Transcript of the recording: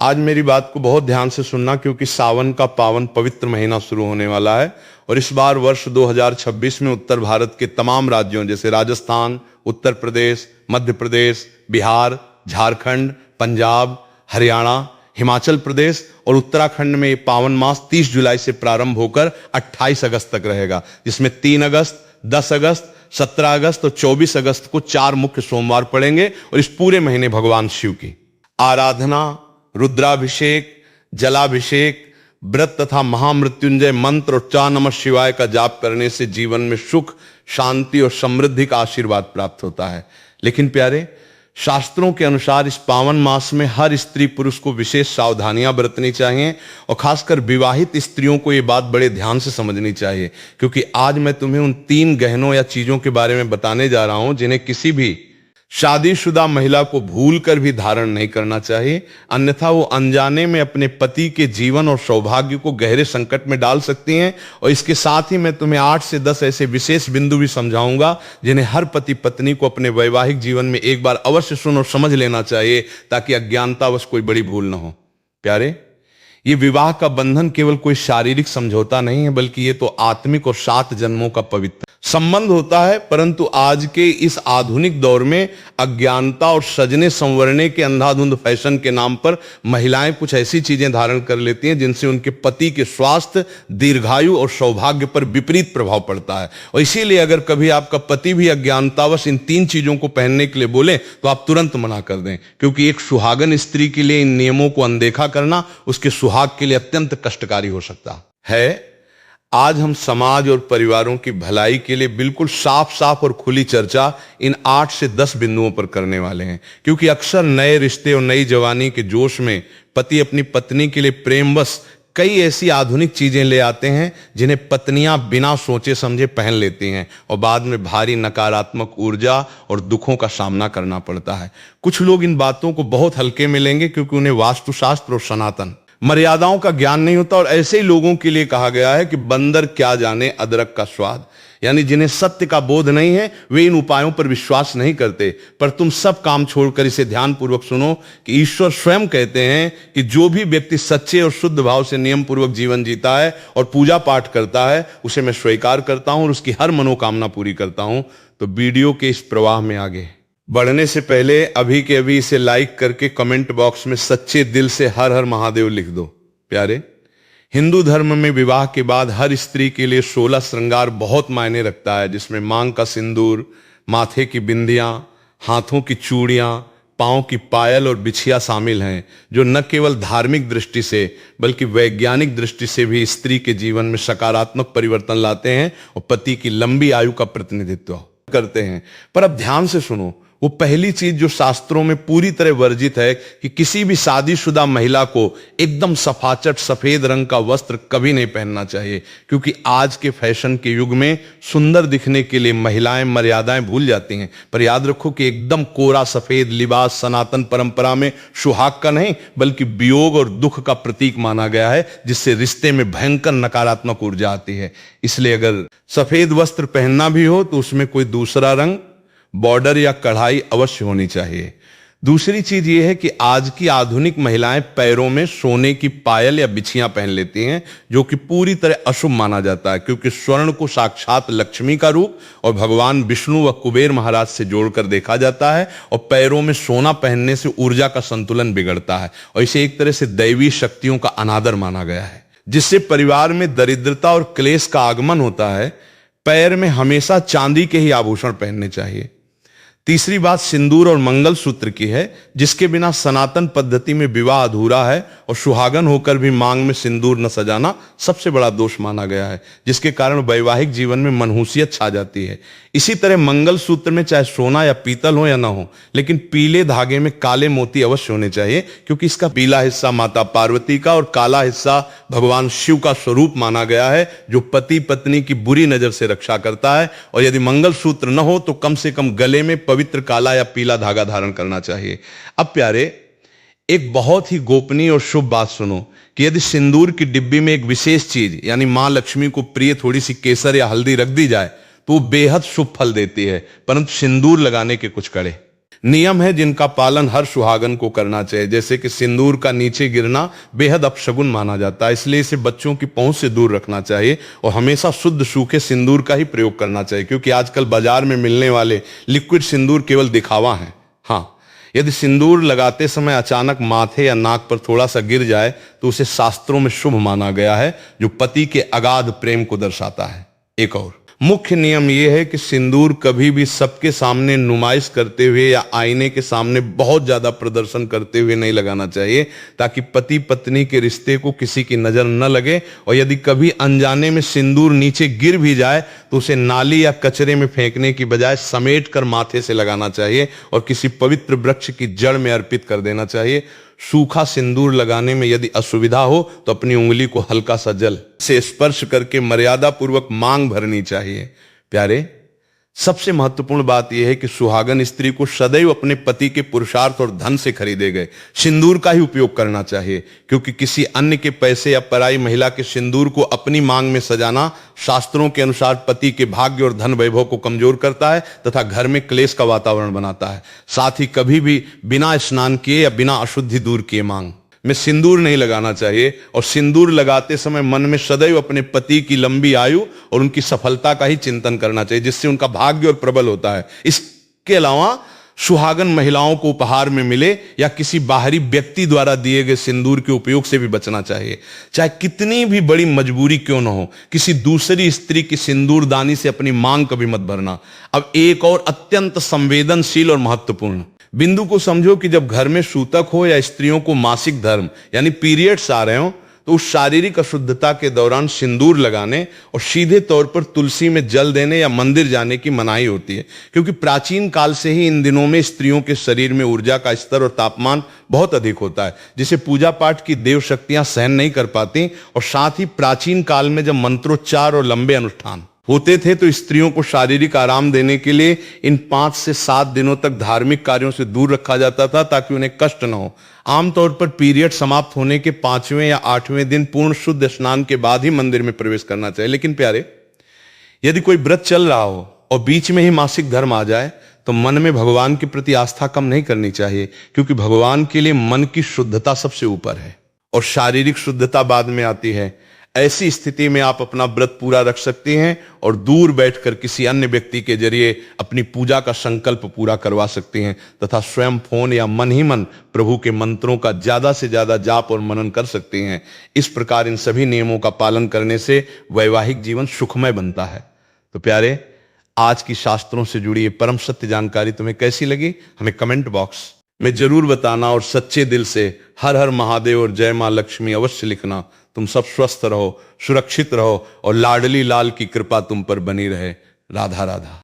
आज मेरी बात को बहुत ध्यान से सुनना, क्योंकि सावन का पावन पवित्र महीना शुरू होने वाला है। और इस बार वर्ष 2026 में उत्तर भारत के तमाम राज्यों जैसे राजस्थान, उत्तर प्रदेश, मध्य प्रदेश, बिहार, झारखंड, पंजाब, हरियाणा, हिमाचल प्रदेश और उत्तराखंड में ये पावन मास 30 जुलाई से प्रारंभ होकर 28 अगस्त तक रहेगा, जिसमें 3 अगस्त, 10 अगस्त, 17 अगस्त और 24 अगस्त को 4 मुख्य सोमवार पड़ेंगे। और इस पूरे महीने भगवान शिव की आराधना, रुद्राभिषेक, जलाभिषेक, व्रत तथा महामृत्युंजय मंत्र और 4 नमः शिवाय का जाप करने से जीवन में सुख, शांति और समृद्धि का आशीर्वाद प्राप्त होता है। लेकिन प्यारे, शास्त्रों के अनुसार इस पावन मास में हर स्त्री पुरुष को विशेष सावधानियां बरतनी चाहिए और खासकर विवाहित स्त्रियों को यह बात बड़े ध्यान से समझनी चाहिए, क्योंकि आज मैं तुम्हें उन 3 गहनों या चीजों के बारे में बताने जा रहा हूं जिन्हें किसी भी शादीशुदा महिला को भूलकर भी धारण नहीं करना चाहिए, अन्यथा वो अनजाने में अपने पति के जीवन और सौभाग्य को गहरे संकट में डाल सकती हैं। और इसके साथ ही मैं तुम्हें 8 से 10 ऐसे विशेष बिंदु भी समझाऊंगा जिन्हें हर पति पत्नी को अपने वैवाहिक जीवन में एक बार अवश्य सुन और समझ लेना चाहिए, ताकि अज्ञानतावश कोई बड़ी भूल न हो। प्यारे, ये विवाह का बंधन केवल कोई शारीरिक समझौता नहीं है, बल्कि ये तो आत्मिक और 7 जन्मों का पवित्र संबंध होता है। परंतु आज के इस आधुनिक दौर में अज्ञानता और सजने संवरने के अंधाधुंध फैशन के नाम पर महिलाएं कुछ ऐसी चीजें धारण कर लेती हैं जिनसे उनके पति के स्वास्थ्य, दीर्घायु और सौभाग्य पर विपरीत प्रभाव पड़ता है। और इसीलिए अगर कभी आपका पति भी अज्ञानतावश इन 3 चीजों को पहनने के लिए बोले तो आप तुरंत मना कर दें, क्योंकि एक सुहागन स्त्री के लिए इन नियमों को अनदेखा करना उसके सुहाग के लिए अत्यंत कष्टकारी हो सकता है। आज हम समाज और परिवारों की भलाई के लिए बिल्कुल साफ साफ और खुली चर्चा इन 8 से 10 बिंदुओं पर करने वाले हैं, क्योंकि अक्सर नए रिश्ते और नई जवानी के जोश में पति अपनी पत्नी के लिए प्रेमवश कई ऐसी आधुनिक चीजें ले आते हैं जिन्हें पत्नियां बिना सोचे समझे पहन लेती हैं और बाद में भारी नकारात्मक ऊर्जा और दुखों का सामना करना पड़ता है। कुछ लोग इन बातों को बहुत हल्के में लेंगे, क्योंकि उन्हें वास्तुशास्त्र और सनातन मर्यादाओं का ज्ञान नहीं होता। और ऐसे ही लोगों के लिए कहा गया है कि बंदर क्या जाने अदरक का स्वाद, यानी जिन्हें सत्य का बोध नहीं है वे इन उपायों पर विश्वास नहीं करते। पर तुम सब काम छोड़कर इसे ध्यानपूर्वक सुनो कि ईश्वर स्वयं कहते हैं कि जो भी व्यक्ति सच्चे और शुद्ध भाव से नियम पूर्वक जीवन जीता है और पूजा पाठ करता है, उसे मैं स्वीकार करता हूं और उसकी हर मनोकामना पूरी करता हूं। तो वीडियो के इस प्रवाह में आगे बढ़ने से पहले अभी के अभी इसे लाइक करके कमेंट बॉक्स में सच्चे दिल से हर हर महादेव लिख दो। प्यारे, हिंदू धर्म में विवाह के बाद हर स्त्री के लिए 16 श्रृंगार बहुत मायने रखता है, जिसमें मांग का सिंदूर, माथे की बिंदियां, हाथों की चूड़ियां, पांव की पायल और बिछिया शामिल हैं, जो न केवल धार्मिक दृष्टि से बल्कि वैज्ञानिक दृष्टि से भी स्त्री के जीवन में सकारात्मक परिवर्तन लाते हैं और पति की लंबी आयु का प्रतिनिधित्व करते हैं। पर अब ध्यान से सुनो, वो पहली चीज जो शास्त्रों में पूरी तरह वर्जित है कि किसी भी शादीशुदा महिला को एकदम सफाचट सफेद रंग का वस्त्र कभी नहीं पहनना चाहिए, क्योंकि आज के फैशन के युग में सुंदर दिखने के लिए महिलाएं मर्यादाएं भूल जाती हैं। पर याद रखो कि एकदम कोरा सफेद लिबास सनातन परंपरा में सुहाग का नहीं बल्कि वियोग और दुख का प्रतीक माना गया है, जिससे रिश्ते में भयंकर नकारात्मक ऊर्जा आती है। इसलिए अगर सफेद वस्त्र पहनना भी हो तो उसमें कोई दूसरा रंग, बॉर्डर या कढ़ाई अवश्य होनी चाहिए। दूसरी चीज यह है कि आज की आधुनिक महिलाएं पैरों में सोने की पायल या बिछियां पहन लेती हैं, जो कि पूरी तरह अशुभ माना जाता है, क्योंकि स्वर्ण को साक्षात लक्ष्मी का रूप और भगवान विष्णु व कुबेर महाराज से जोड़कर देखा जाता है। और पैरों में सोना पहनने से ऊर्जा का संतुलन बिगड़ता है और इसे एक तरह से दैवी शक्तियों का अनादर माना गया है, जिससे परिवार में दरिद्रता और क्लेश का आगमन होता है। पैर में हमेशा चांदी के ही आभूषण पहनने चाहिए। तीसरी बात सिंदूर और मंगलसूत्र की है, जिसके बिना सनातन पद्धति में विवाह अधूरा है और सुहागन होकर भी मांग में सिंदूर न सजाना सबसे बड़ा दोष माना गया है, जिसके कारण वैवाहिक जीवन में मनहूसियत छा जाती है। इसी तरह मंगलसूत्र में चाहे सोना या पीतल हो या ना हो, लेकिन पीले धागे में काले मोती अवश्य होने चाहिए, क्योंकि इसका पीला हिस्सा माता पार्वती का और काला हिस्सा भगवान शिव का स्वरूप माना गया है, जो पति पत्नी की बुरी नजर से रक्षा करता है। और यदि मंगलसूत्र न हो तो कम से कम गले में पवित्र काला या पीला धागा धारण करना चाहिए। अब प्यारे, एक बहुत ही गोपनीय और शुभ बात सुनो कि यदि सिंदूर की डिब्बी में एक विशेष चीज यानी मां लक्ष्मी को प्रिय थोड़ी सी केसर या हल्दी रख दी जाए तो वो बेहद शुभ फल देती है, परंतु सिंदूर लगाने के कुछ कड़े नियम है जिनका पालन हर सुहागन को करना चाहिए, जैसे कि सिंदूर का नीचे गिरना बेहद अपशगुन माना जाता है, इसलिए इसे बच्चों की पहुंच से दूर रखना चाहिए और हमेशा शुद्ध सूखे सिंदूर का ही प्रयोग करना चाहिए, क्योंकि आजकल बाजार में मिलने वाले लिक्विड सिंदूर केवल दिखावा है। हाँ, यदि सिंदूर लगाते समय अचानक माथे या नाक पर थोड़ा सा गिर जाए तो उसे शास्त्रों में शुभ माना गया है, जो पति के अगाध प्रेम को दर्शाता है। एक और मुख्य नियम यह है कि सिंदूर कभी भी सबके सामने नुमाइश करते हुए या आईने के सामने बहुत ज्यादा प्रदर्शन करते हुए नहीं लगाना चाहिए, ताकि पति पत्नी के रिश्ते को किसी की नजर न लगे। और यदि कभी अनजाने में सिंदूर नीचे गिर भी जाए तो उसे नाली या कचरे में फेंकने की बजाय समेट कर माथे से लगाना चाहिए और किसी पवित्र वृक्ष की जड़ में अर्पित कर देना चाहिए। सूखा सिंदूर लगाने में यदि असुविधा हो तो अपनी उंगली को हल्का सा जल से स्पर्श करके मर्यादा पूर्वक मांग भरनी चाहिए। प्यारे, सबसे महत्वपूर्ण बात यह है कि सुहागन स्त्री को सदैव अपने पति के पुरुषार्थ और धन से खरीदे गए सिंदूर का ही उपयोग करना चाहिए, क्योंकि किसी अन्य के पैसे या पराई महिला के सिंदूर को अपनी मांग में सजाना शास्त्रों के अनुसार पति के भाग्य और धन वैभव को कमजोर करता है तथा घर में क्लेश का वातावरण बनाता है। साथ ही कभी भी बिना स्नान किए या बिना अशुद्धि दूर किए मांग में सिंदूर नहीं लगाना चाहिए और सिंदूर लगाते समय मन में सदैव अपने पति की लंबी आयु और उनकी सफलता का ही चिंतन करना चाहिए, जिससे उनका भाग्य और प्रबल होता है। इसके अलावा सुहागन महिलाओं को उपहार में मिले या किसी बाहरी व्यक्ति द्वारा दिए गए सिंदूर के उपयोग से भी बचना चाहिए। चाहे कितनी भी बड़ी मजबूरी क्यों न हो, किसी दूसरी स्त्री की सिंदूरदानी से अपनी मांग कभी मत भरना। अब एक और अत्यंत संवेदनशील और महत्वपूर्ण बिंदु को समझो कि जब घर में सूतक हो या स्त्रियों को मासिक धर्म यानी पीरियड्स आ रहे हो तो उस शारीरिक अशुद्धता के दौरान सिंदूर लगाने और सीधे तौर पर तुलसी में जल देने या मंदिर जाने की मनाही होती है, क्योंकि प्राचीन काल से ही इन दिनों में स्त्रियों के शरीर में ऊर्जा का स्तर और तापमान बहुत अधिक होता है, जिसे पूजा पाठ की देव शक्तियां सहन नहीं कर पाती। और साथ ही प्राचीन काल में जब मंत्रोच्चार और लंबे अनुष्ठान होते थे तो स्त्रियों को शारीरिक आराम देने के लिए इन 5 से 7 दिनों तक धार्मिक कार्यों से दूर रखा जाता था, ताकि उन्हें कष्ट न हो। आमतौर पर पीरियड समाप्त होने के 5वें या 8वें दिन पूर्ण शुद्ध स्नान के बाद ही मंदिर में प्रवेश करना चाहिए। लेकिन प्यारे, यदि कोई व्रत चल रहा हो और बीच में ही मासिक धर्म आ जाए तो मन में भगवान के प्रति आस्था कम नहीं करनी चाहिए, क्योंकि भगवान के लिए मन की शुद्धता सबसे ऊपर है और शारीरिक शुद्धता बाद में आती है। ऐसी स्थिति में आप अपना व्रत पूरा रख सकते हैं और दूर बैठकर किसी अन्य व्यक्ति के जरिए अपनी पूजा का संकल्प पूरा करवा सकते हैं तथा स्वयं फोन या मन ही मन प्रभु के मंत्रों का ज्यादा से ज्यादा जाप और मनन कर सकते हैं। इस प्रकार इन सभी नियमों का पालन करने से वैवाहिक जीवन सुखमय बनता है। तो प्यारे, आज की शास्त्रों से जुड़ी ये परम सत्य जानकारी तुम्हें कैसी लगी, हमें कमेंट बॉक्स में जरूर बताना और सच्चे दिल से हर हर महादेव और जय मां लक्ष्मी अवश्य लिखना। तुम सब स्वस्थ रहो, सुरक्षित रहो और लाडली लाल की कृपा तुम पर बनी रहे। राधा राधा।